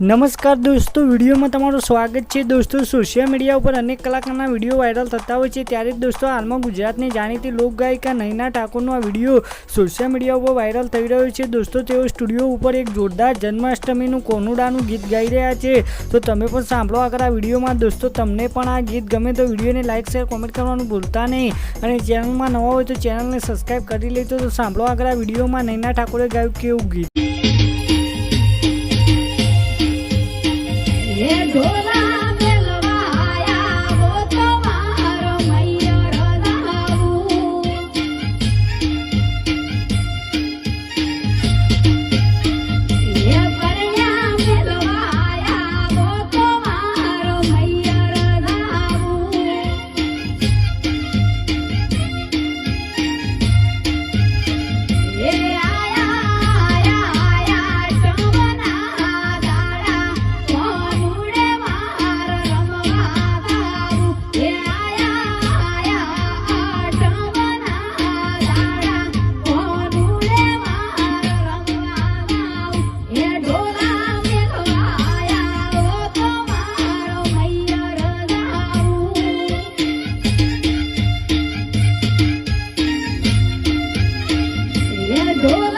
नमस्कार दोस्तों, वीडियो में तमाરું स्वागत है। दोस्तों, सोशल मीडिया पर अनेक कलाकारों विडियो वायरल थता होय छे, त्यारे दोस्तों हाल में गुजरातनी जाणीती लोकगायिका नैना ठाकुरनो आ विडियो सोशल मीडिया पर वायरल थई रह्यो छे। दोस्तों, तेओ स्टूडियो पर एक जोरदार जन्माष्टमीनुं कोनुडानुं गीत गाई रह्या छे, तो तमे पण सांभळो आगळ आ विडियो में। दोस्तों, तमने पण आ गीत गमे तो विडियो ने लाइक शेर कॉमेंट करवानुं भूलता नहीं, अने चेनल में नवा होय तो चेनल ने सब्सक्राइब करी लेजो। तो सांभळो आगळ आ विडियो में नैना ठाकुरे गायुं केवुं गीत। Go